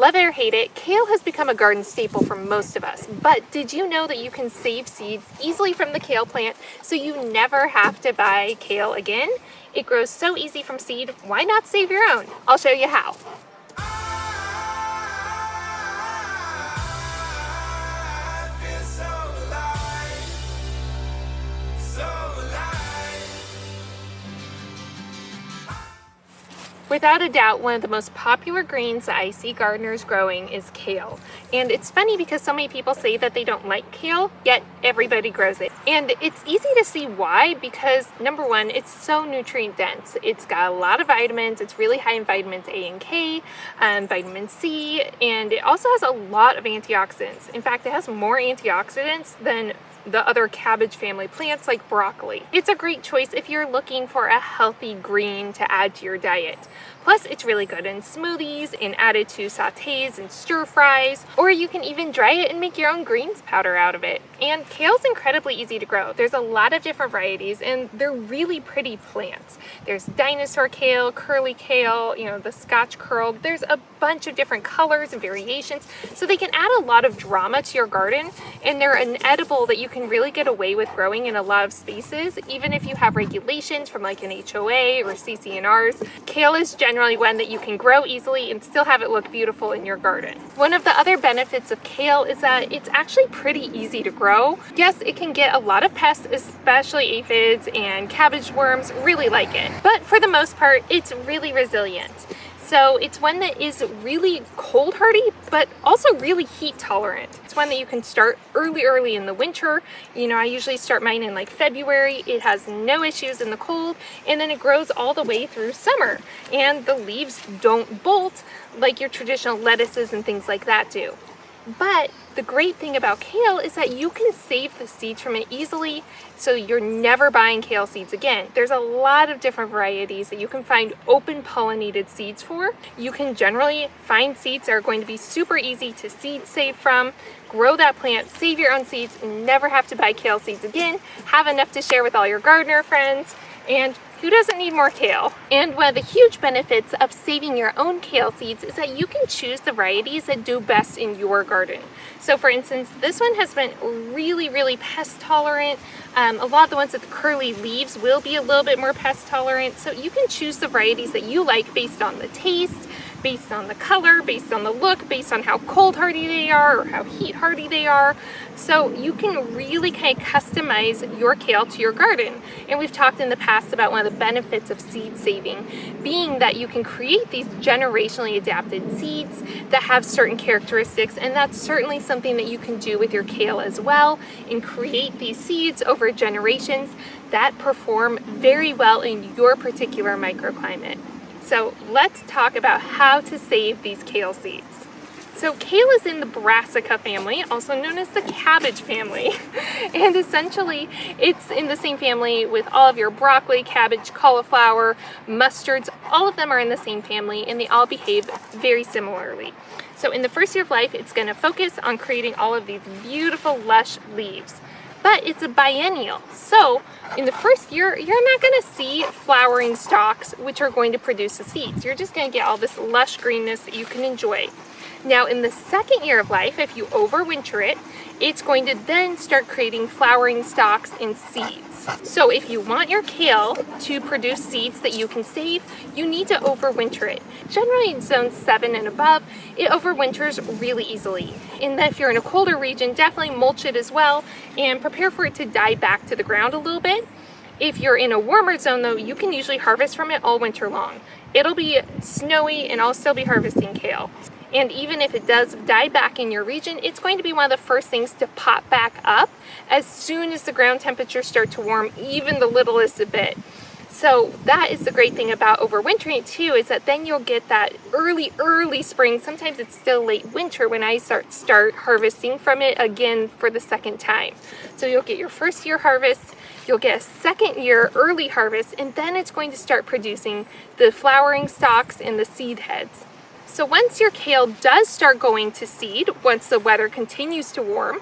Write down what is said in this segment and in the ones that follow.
Love it or hate it, kale has become a garden staple for most of us. But did you know that you can save seeds easily from the kale plant so you never have to buy kale again? It grows so easy from seed, why not save your own? I'll show you how. Without a doubt, one of the most popular greens that I see gardeners growing is kale. And it's funny because so many people say that they don't like kale, yet everybody grows it. And it's easy to see why, because number one, it's so nutrient dense. It's got a lot of vitamins. It's really high in vitamins A and K, vitamin C, and it also has a lot of antioxidants. In fact, it has more antioxidants than the other cabbage family plants like broccoli. It's a great choice if you're looking for a healthy green to add to your diet. Plus, it's really good in smoothies and added to sautés and stir fries, or you can even dry it and make your own greens powder out of it. And kale's incredibly easy to grow. There's a lot of different varieties and they're really pretty plants. There's dinosaur kale, curly kale, the Scotch curled. There's a bunch of different colors and variations, so they can add a lot of drama to your garden, and they're an edible that you can really get away with growing in a lot of spaces, even if you have regulations from like an HOA or CCNRs. Kale is generally one that you can grow easily and still have it look beautiful in your garden. One of the other benefits of kale is that it's actually pretty easy to grow. Yes, it can get a lot of pests, especially aphids and cabbage worms really like it, but for the most part, it's really resilient. So it's one that is really cold hardy, but also really heat tolerant. It's one that you can start early in the winter. I usually start mine in like February. It has no issues in the cold, and then it grows all the way through summer. And the leaves don't bolt like your traditional lettuces and things like that do. But the great thing about kale is that you can save the seeds from it easily, so you're never buying kale seeds again. There's a lot of different varieties that you can find open pollinated seeds for. You can generally find seeds that are going to be super easy to seed save from, grow that plant, save your own seeds, and never have to buy kale seeds again, have enough to share with all your gardener friends, and who doesn't need more kale? And one of the huge benefits of saving your own kale seeds is that you can choose the varieties that do best in your garden. So for instance, this one has been really pest tolerant. A lot of the ones with the curly leaves will be a little bit more pest tolerant. So you can choose the varieties that you like based on the taste, based on the color, based on the look, based on how cold hardy they are or how heat hardy they are. So you can really kind of customize your kale to your garden. And we've talked in the past about one of the benefits of seed saving being that you can create these generationally adapted seeds that have certain characteristics, and that's certainly something that you can do with your kale as well, and create these seeds over generations that perform very well in your particular microclimate. So let's talk about how to save these kale seeds. So kale is in the brassica family, also known as the cabbage family. And essentially, it's in the same family with all of your broccoli, cabbage, cauliflower, mustards. All of them are in the same family, and they all behave very similarly. So in the first year of life, it's going to focus on creating all of these beautiful, lush leaves. But it's a biennial. So in the first year, you're not going to see flowering stalks, which are going to produce the seeds. You're just going to get all this lush greenness that you can enjoy. Now in the second year of life, if you overwinter it, it's going to then start creating flowering stalks and seeds. So if you want your kale to produce seeds that you can save, you need to overwinter it. Generally in zone 7 and above, it overwinters really easily. And then if you're in a colder region, definitely mulch it as well and prepare for it to die back to the ground a little bit. If you're in a warmer zone though, you can usually harvest from it all winter long. It'll be snowy and I'll still be harvesting kale. And even if it does die back in your region, it's going to be one of the first things to pop back up as soon as the ground temperatures start to warm even the littlest a bit. So that is the great thing about overwintering it too, is that then you'll get that early spring. Sometimes it's still late winter when I start harvesting from it again for the second time. So you'll get your first year harvest, you'll get a second year early harvest, and then it's going to start producing the flowering stalks and the seed heads. So once your kale does start going to seed, once the weather continues to warm,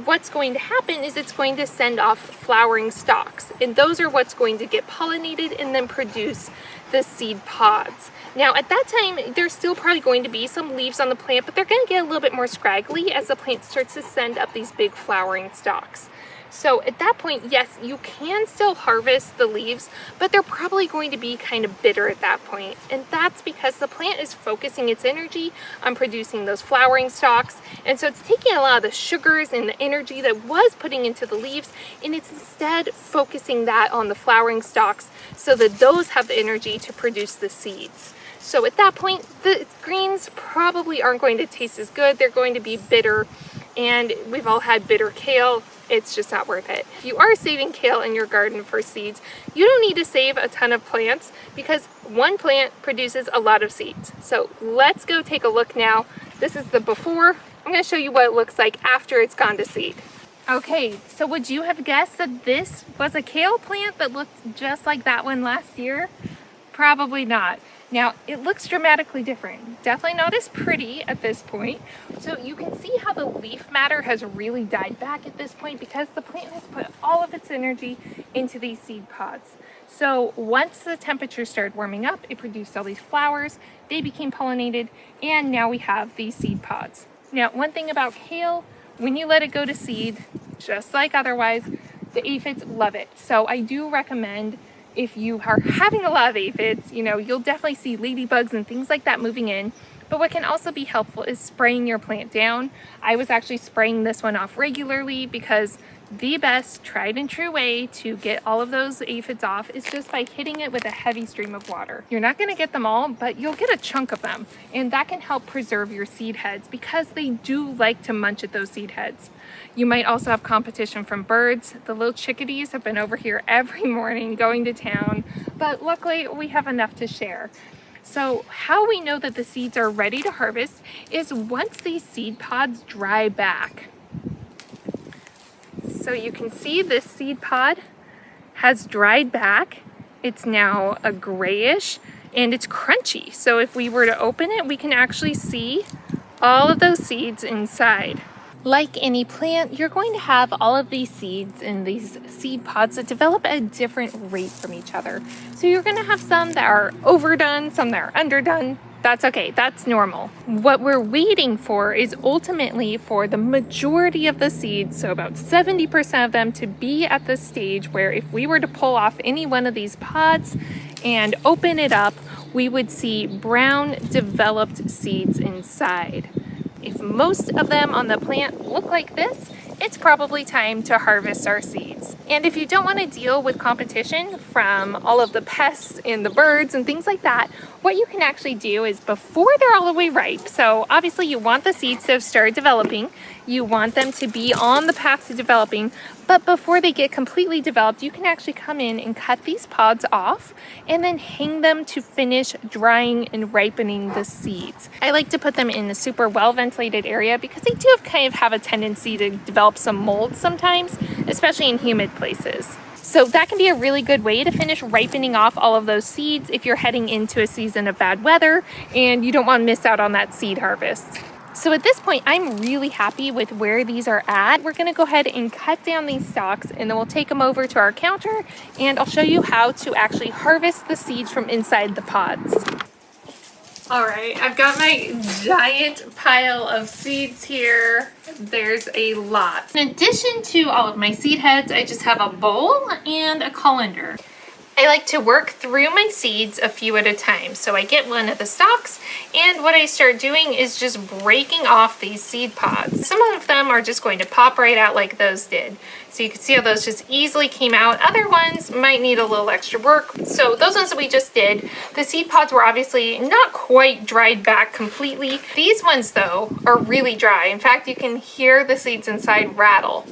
what's going to happen is it's going to send off flowering stalks, and those are what's going to get pollinated and then produce the seed pods. Now at that time, there's still probably going to be some leaves on the plant, but they're going to get a little bit more scraggly as the plant starts to send up these big flowering stalks. So at that point, yes, you can still harvest the leaves, but they're probably going to be kind of bitter at that point. And that's because the plant is focusing its energy on producing those flowering stalks. And so it's taking a lot of the sugars and the energy that was putting into the leaves, and it's instead focusing that on the flowering stalks so that those have the energy to produce the seeds. So at that point, the greens probably aren't going to taste as good. They're going to be bitter, and we've all had bitter kale. It's just not worth it. If you are saving kale in your garden for seeds, you don't need to save a ton of plants because one plant produces a lot of seeds. So let's go take a look now. This is the before. I'm going to show you what it looks like after it's gone to seed. Okay, so would you have guessed that this was a kale plant that looked just like that one last year? Probably not. Now, it looks dramatically different. Definitely not as pretty at this point. So you can see how the leaf matter has really died back at this point because the plant has put all of its energy into these seed pods. So once the temperature started warming up, it produced all these flowers, they became pollinated, and now we have these seed pods. Now, one thing about kale, when you let it go to seed, just like otherwise, the aphids love it. So I do recommend, if you are having a lot of aphids, you'll definitely see ladybugs and things like that moving in. But what can also be helpful is spraying your plant down. I was actually spraying this one off regularly because the best tried and true way to get all of those aphids off is just by hitting it with a heavy stream of water. You're not going to get them all, but you'll get a chunk of them. And that can help preserve your seed heads because they do like to munch at those seed heads. You might also have competition from birds. The little chickadees have been over here every morning going to town, but luckily we have enough to share. So how we know that the seeds are ready to harvest is once these seed pods dry back. So you can see this seed pod has dried back. It's now a grayish and it's crunchy. So if we were to open it, we can actually see all of those seeds inside. Like any plant, you're going to have all of these seeds in these seed pods that develop at a different rate from each other. So you're going to have some that are overdone, some that are underdone. That's okay, that's normal. What we're waiting for is ultimately for the majority of the seeds, so about 70% of them, to be at the stage where if we were to pull off any one of these pods and open it up, we would see brown developed seeds inside. If most of them on the plant look like this, it's probably time to harvest our seeds. And if you don't want to deal with competition from all of the pests and the birds and things like that, what you can actually do is before they're all the way ripe, so obviously you want the seeds to have started developing, you want them to be on the path to developing, but before they get completely developed, you can actually come in and cut these pods off and then hang them to finish drying and ripening the seeds. I like to put them in a super well ventilated area because they do kind of have a tendency to develop some mold sometimes, especially in humid places. So that can be a really good way to finish ripening off all of those seeds if you're heading into a season of bad weather and you don't want to miss out on that seed harvest. So at this point, I'm really happy with where these are at. We're going to go ahead and cut down these stalks and then we'll take them over to our counter and I'll show you how to actually harvest the seeds from inside the pods. All right, I've got my giant pile of seeds here. There's a lot. In addition to all of my seed heads, I just have a bowl and a colander. I like to work through my seeds a few at a time. So I get one of the stalks, and what I start doing is just breaking off these seed pods. Some of them are just going to pop right out like those did. So you can see how those just easily came out. Other ones might need a little extra work. So those ones that we just did, the seed pods were obviously not quite dried back completely. These ones though are really dry. In fact, you can hear the seeds inside rattle.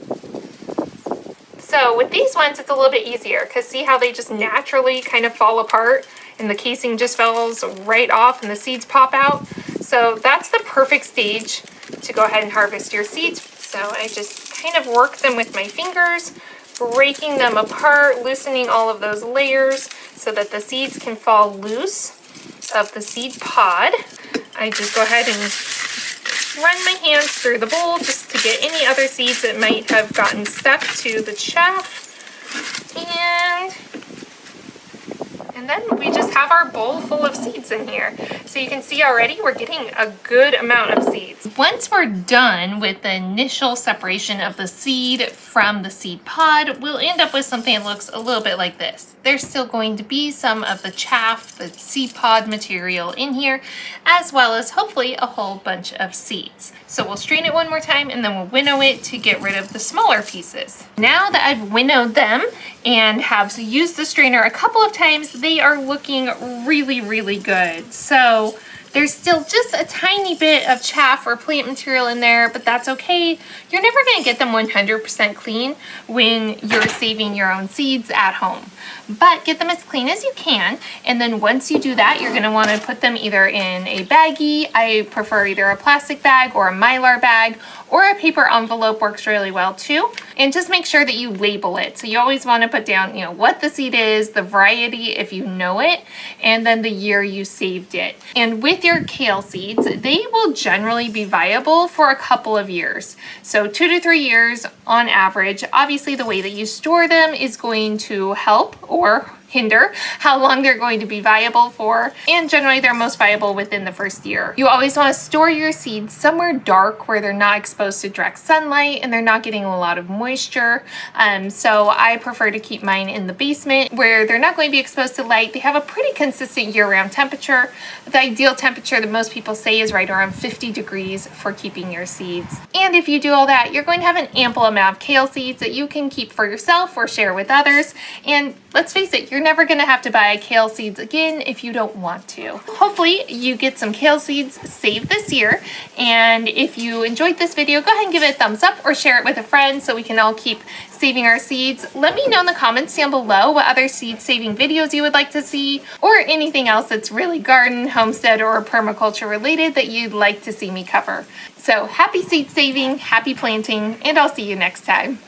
So with these ones, it's a little bit easier because see how they just naturally kind of fall apart and the casing just falls right off and the seeds pop out. So that's the perfect stage to go ahead and harvest your seeds. So I just kind of work them with my fingers, breaking them apart, loosening all of those layers so that the seeds can fall loose of the seed pod. I just go ahead and run my hands through the bowl just to get any other seeds that might have gotten stuck to the chaff. And then we just have our bowl full of seeds in here. So you can see already we're getting a good amount of seeds. Once we're done with the initial separation of the seed from the seed pod, we'll end up with something that looks a little bit like this. There's still going to be some of the chaff, the seed pod material in here, as well as hopefully a whole bunch of seeds. So we'll strain it one more time and then we'll winnow it to get rid of the smaller pieces. Now that I've winnowed them and have used the strainer a couple of times, they are looking really, really good. So there's still just a tiny bit of chaff or plant material in there, but that's okay. You're never gonna get them 100% clean when you're saving your own seeds at home. But get them as clean as you can, and then once you do that, you're gonna wanna put them either in a baggie. I prefer either a plastic bag or a Mylar bag, or a paper envelope works really well too. And just make sure that you label it. So you always wanna put down, what the seed is, the variety if you know it, and then the year you saved it. And with your kale seeds, they will generally be viable for a couple of years. So 2 to 3 years on average. Obviously the way that you store them is going to help or hinder how long they're going to be viable for, and generally they're most viable within the first year. You always want to store your seeds somewhere dark where they're not exposed to direct sunlight and they're not getting a lot of moisture. So I prefer to keep mine in the basement where they're not going to be exposed to light. They have a pretty consistent year-round temperature. The ideal temperature that most people say is right around 50 degrees for keeping your seeds. And if you do all that, you're going to have an ample amount of kale seeds that you can keep for yourself or share with others. And let's face it, you're never going to have to buy kale seeds again if you don't want to. Hopefully you get some kale seeds saved this year. And if you enjoyed this video, go ahead and give it a thumbs up or share it with a friend so we can all keep saving our seeds. Let me know in the comments down below what other seed saving videos you would like to see, or anything else that's really garden, homestead, or permaculture related that you'd like to see me cover. So happy seed saving, happy planting, and I'll see you next time.